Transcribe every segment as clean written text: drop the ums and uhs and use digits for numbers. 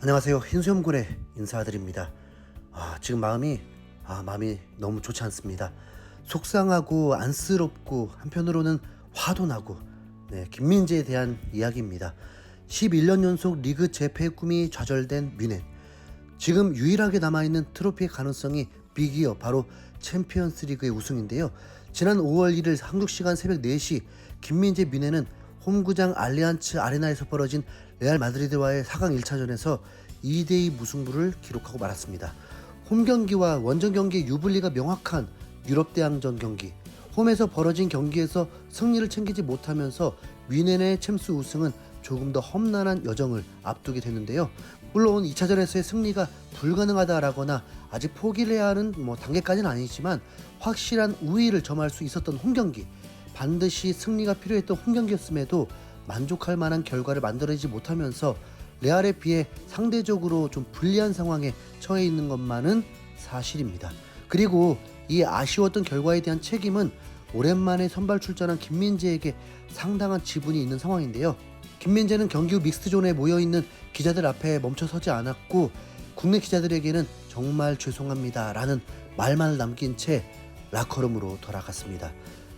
안녕하세요. 흰수염군의 인사드립니다. 지금 마음이 너무 좋지 않습니다. 속상하고 안쓰럽고 한편으로는 화도 나고, 김민재에 대한 이야기입니다. 11년 연속 리그 재패의 꿈이 좌절된 뮌헨. 지금 유일하게 남아있는 트로피의 가능성이 빅이어 바로 챔피언스리그의 우승인데요. 지난 5월 1일 한국시간 새벽 4시 김민재 뮌헨은 홈구장 알리안츠 아레나에서 벌어진 레알 마드리드와의 4강 1차전에서 2대2 무승부를 기록하고 말았습니다. 홈경기와 원정경기의 유불리가 명확한 유럽 대항전 경기, 홈에서 벌어진 경기에서 승리를 챙기지 못하면서 뮌헨의 챔스 우승은 조금 더 험난한 여정을 앞두게 됐는데요. 물론 2차전에서의 승리가 불가능하다라거나 아직 포기를 해야 하는 단계까지는 아니지만 확실한 우위를 점할 수 있었던 홈경기, 반드시 승리가 필요했던 홈경기였음에도 만족할 만한 결과를 만들어내지 못하면서 레알에 비해 상대적으로 좀 불리한 상황에 처해 있는 것만은 사실입니다. 그리고 이 아쉬웠던 결과에 대한 책임은 오랜만에 선발 출전한 김민재에게 상당한 지분이 있는 상황인데요. 김민재는 경기 후 믹스존에 모여있는 기자들 앞에 멈춰서지 않았고 국내 기자들에게는 정말 죄송합니다 라는 말만을 남긴 채 라커룸으로 돌아갔습니다.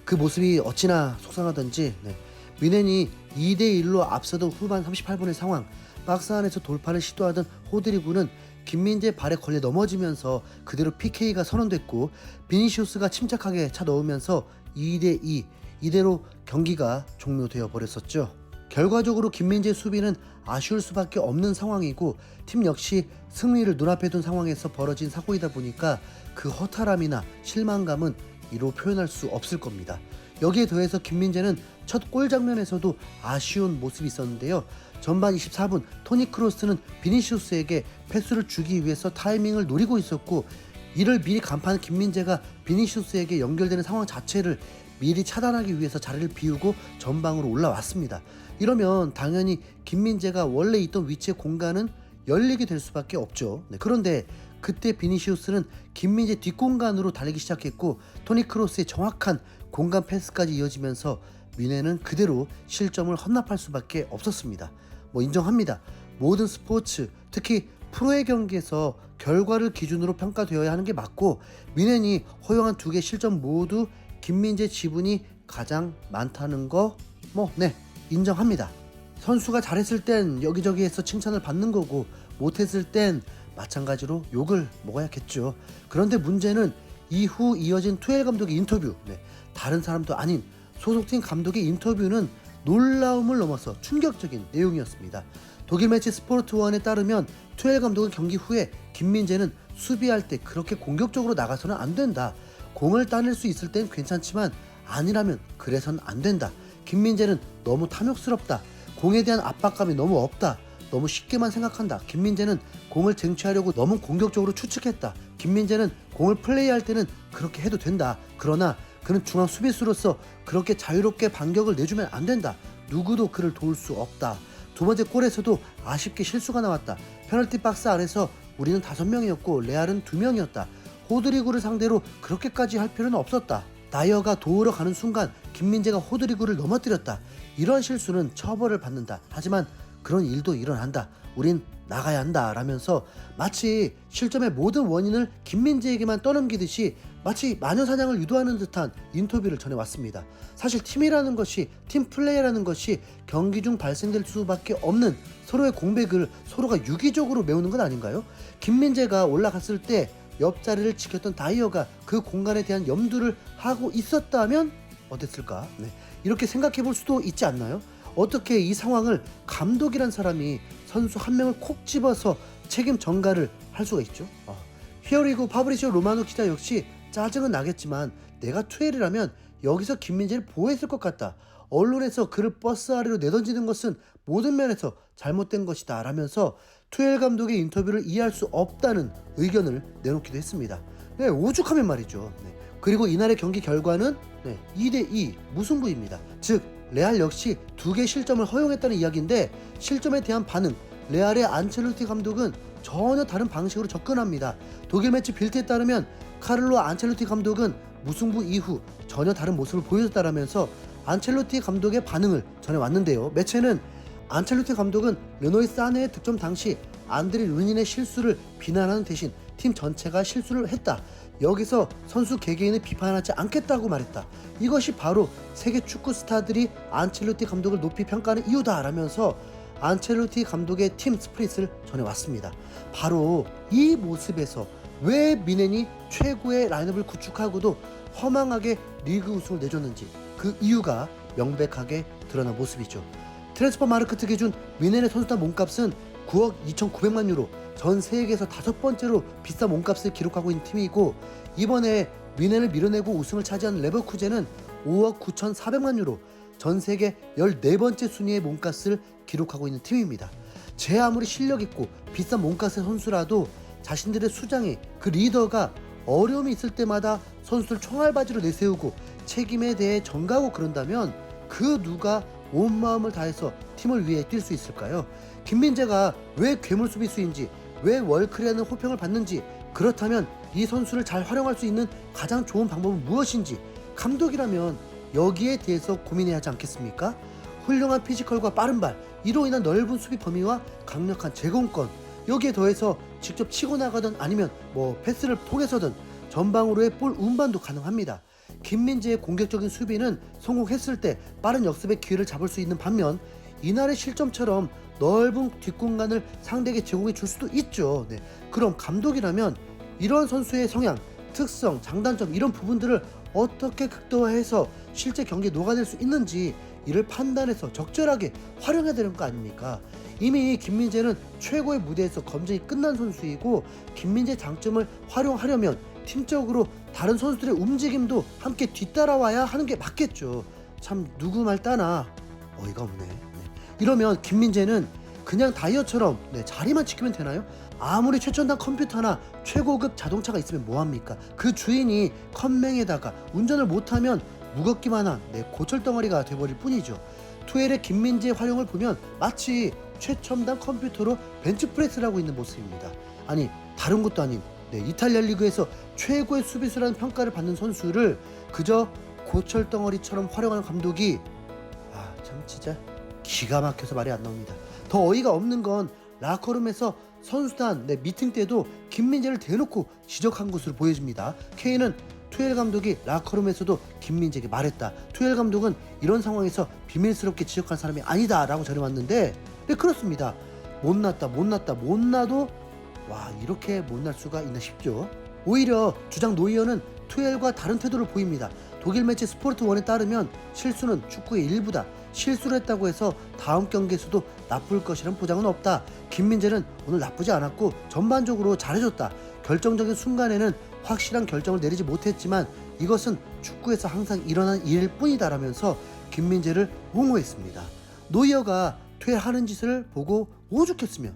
그 모습이 어찌나 속상하던지 뮌헨이 2대1로 앞서던 후반 38분의 상황, 박스 안에서 돌파를 시도하던 호드리구는 김민재 발에 걸려 넘어지면서 그대로 PK가 선언됐고 비니시우스가 침착하게 차 넣으면서 2대2, 이대로 경기가 종료되어 버렸었죠. 결과적으로 김민재 수비는 아쉬울 수밖에 없는 상황이고 팀 역시 승리를 눈앞에 둔 상황에서 벌어진 사고이다 보니까 그 허탈함이나 실망감은 이로 표현할 수 없을 겁니다. 여기에 더해서 김민재는 첫 골 장면에서도 아쉬운 모습이 있었는데요. 전반 24분 토니 크로스는 비니시우스에게 패스를 주기 위해서 타이밍을 노리고 있었고 이를 미리 간파한 김민재가 비니시우스에게 연결되는 상황 자체를 미리 차단하기 위해서 자리를 비우고 전방으로 올라왔습니다. 이러면 당연히 김민재가 원래 있던 위치의 공간은 열리게 될 수밖에 없죠. 그런데 그때 비니시우스는 김민재 뒷공간으로 달리기 시작했고 토니 크로스의 정확한 공간 패스까지 이어지면서 뮌헨은 그대로 실점을 헌납할 수밖에 없었습니다. 인정합니다. 모든 스포츠, 특히 프로의 경기에서 결과를 기준으로 평가되어야 하는 게 맞고 뮌헨이 허용한 2개 실점 모두 김민재 지분이 가장 많다는 거 인정합니다. 선수가 잘했을 땐 여기저기에서 칭찬을 받는 거고 못했을 땐 마찬가지로 욕을 먹어야겠죠. 그런데 문제는 이후 이어진 투엘 감독의 인터뷰, 다른 사람도 아닌 소속팀 감독의 인터뷰는 놀라움을 넘어서 충격적인 내용이었습니다. 독일 매체 스포르트원에 따르면 투엘 감독은 경기 후에 김민재는 수비할 때 그렇게 공격적으로 나가서는 안 된다. 공을 따낼 수 있을 땐 괜찮지만 아니라면 그래선 안 된다. 김민재는 너무 탐욕스럽다. 공에 대한 압박감이 너무 없다. 너무 쉽게만 생각한다. 김민재는 공을 쟁취하려고 너무 공격적으로 추측했다. 김민재는 공을 플레이할 때는 그렇게 해도 된다. 그러나 그는 중앙 수비수로서 그렇게 자유롭게 반격을 내주면 안 된다. 누구도 그를 도울 수 없다. 두 번째 골에서도 아쉽게 실수가 나왔다. 페널티 박스 안에서 우리는 5명이었고 레알은 2명이었다. 호드리구를 상대로 그렇게까지 할 필요는 없었다. 다이어가 도우러 가는 순간 김민재가 호드리구를 넘어뜨렸다. 이런 실수는 처벌을 받는다. 하지만 그런 일도 일어난다. 우린 나가야 한다 라면서 마치 실점의 모든 원인을 김민재에게만 떠넘기듯이 마치 마녀사냥을 유도하는 듯한 인터뷰를 전해왔습니다. 사실 팀이라는 것이, 팀 플레이라는 것이 경기 중 발생될 수밖에 없는 서로의 공백을 서로가 유기적으로 메우는 것 아닌가요? 김민재가 올라갔을 때 옆자리를 지켰던 다이어가 그 공간에 대한 염두를 하고 있었다면 어땠을까? 이렇게 생각해 볼 수도 있지 않나요? 어떻게 이 상황을 감독이란 사람이 선수 한 명을 콕 집어서 책임 전가를 할 수가 있죠? 히어리고 파브리시오 로마노 기자 역시 짜증은 나겠지만 내가 투엘이라면 여기서 김민재를 보호했을 것 같다. 언론에서 그를 버스 아래로 내던지는 것은 모든 면에서 잘못된 것이다 라면서 투엘 감독의 인터뷰를 이해할 수 없다는 의견을 내놓기도 했습니다. 오죽하면 말이죠. 그리고 이날의 경기 결과는 2대2 무승부입니다. 즉 레알 역시 2개 실점을 허용했다는 이야기인데 실점에 대한 반응, 레알의 안첼로티 감독은 전혀 다른 방식으로 접근합니다. 독일 매체 빌트에 따르면 카를로 안첼로티 감독은 무승부 이후 전혀 다른 모습을 보여줬다라면서 안첼로티 감독의 반응을 전해왔는데요. 매체는 안첼로티 감독은 르노이 사네의 득점 당시 안드레 루닌의 실수를 비난하는 대신 팀 전체가 실수를 했다. 여기서 선수 개개인을 비판하지 않겠다고 말했다. 이것이 바로 세계 축구 스타들이 안첼로티 감독을 높이 평가하는 이유다라면서 안첼로티 감독의 팀 스피릿을 전해왔습니다. 바로 이 모습에서 왜 미넨이 최고의 라인업을 구축하고도 허망하게 리그 우승을 내줬는지 그 이유가 명백하게 드러난 모습이죠. 트랜스퍼 마르크트 기준 미넨의 선수단 몸값은 9억 2,900만 유로, 전 세계에서 5번째로 비싼 몸값을 기록하고 있는 팀이고, 이번에 미넨을 밀어내고 우승을 차지한 레버쿠젠은 5억 9,400만 유로, 전 세계 14번째 순위의 몸값을 기록하고 있는 팀입니다. 제 아무리 실력 있고 비싼 몸값의 선수라도 자신들의 수장이, 그 리더가 어려움이 있을 때마다 선수들 총알바지로 내세우고 책임에 대해 전가하고 그런다면 그 누가 온 마음을 다해서 팀을 위해 뛸 수 있을까요? 김민재가 왜 괴물 수비수인지, 왜 월클이라는 호평을 받는지, 그렇다면 이 선수를 잘 활용할 수 있는 가장 좋은 방법은 무엇인지 감독이라면 여기에 대해서 고민해야 하지 않겠습니까? 훌륭한 피지컬과 빠른 발, 이로 인한 넓은 수비 범위와 강력한 제공권, 여기에 더해서 직접 치고 나가든 아니면 패스를 통해서든 전방으로의 볼 운반도 가능합니다. 김민재의 공격적인 수비는 성공했을 때 빠른 역습의 기회를 잡을 수 있는 반면, 이날의 실점처럼 넓은 뒷공간을 상대에게 제공해 줄 수도 있죠. 그럼 감독이라면 이런 선수의 성향, 특성, 장단점, 이런 부분들을 어떻게 극대화해서 실제 경기에 녹아낼 수 있는지 이를 판단해서 적절하게 활용해야 되는 거 아닙니까? 이미 김민재는 최고의 무대에서 검증이 끝난 선수이고, 김민재의 장점을 활용하려면 팀적으로 다른 선수들의 움직임도 함께 뒤따라와야 하는 게 맞겠죠. 참 누구 말 따나 어이가 없네. 이러면 김민재는 그냥 다이어처럼 자리만 지키면 되나요? 아무리 최첨단 컴퓨터나 최고급 자동차가 있으면 뭐합니까? 그 주인이 컴맹에다가 운전을 못하면 무겁기만 한 고철덩어리가 돼버릴 뿐이죠. 투엘의 김민재의 활용을 보면 마치 최첨단 컴퓨터로 벤치프레스를 하고 있는 모습입니다. 아니 다른 것도 아닌 이탈리아 리그에서 최고의 수비수라는 평가를 받는 선수를 그저 고철덩어리처럼 활용하는 감독이 참 진짜 기가 막혀서 말이 안 나옵니다. 더 어이가 없는 건 라커룸에서 선수단 미팅 때도 김민재를 대놓고 지적한 것으로 보여집니다. K는 투엘 감독이 라커룸에서도 김민재에게 말했다. 투엘 감독은 이런 상황에서 비밀스럽게 지적한 사람이 아니다 라고 전해왔는데, 그렇습니다. 못나도 와, 이렇게 못날 수가 있나 싶죠. 오히려 주장 노이어는 투엘과 다른 태도를 보입니다. 독일 매체 스포르트1에 따르면 실수는 축구의 일부다. 실수를 했다고 해서 다음 경기에서도 나쁠 것이란 보장은 없다. 김민재는 오늘 나쁘지 않았고 전반적으로 잘해줬다. 결정적인 순간에는 확실한 결정을 내리지 못했지만 이것은 축구에서 항상 일어난 일일 뿐이다 라면서 김민재를 옹호했습니다. 노이어가 투엘 하는 짓을 보고 오죽했으면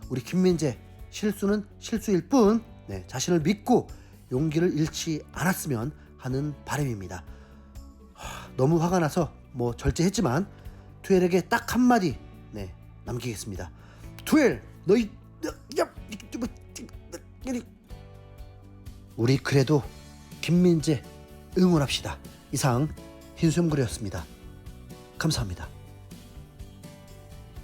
우리 김민재 실수는 실수일 뿐 자신을 믿고 용기를 잃지 않았으면 하는 바람입니다. 너무 화가 나서 절제했지만 투엘에게 딱 한마디 남기겠습니다. 투엘, 너희 우리 그래도 김민재 응원합시다. 이상 흰수염그레였습니다. 감사합니다.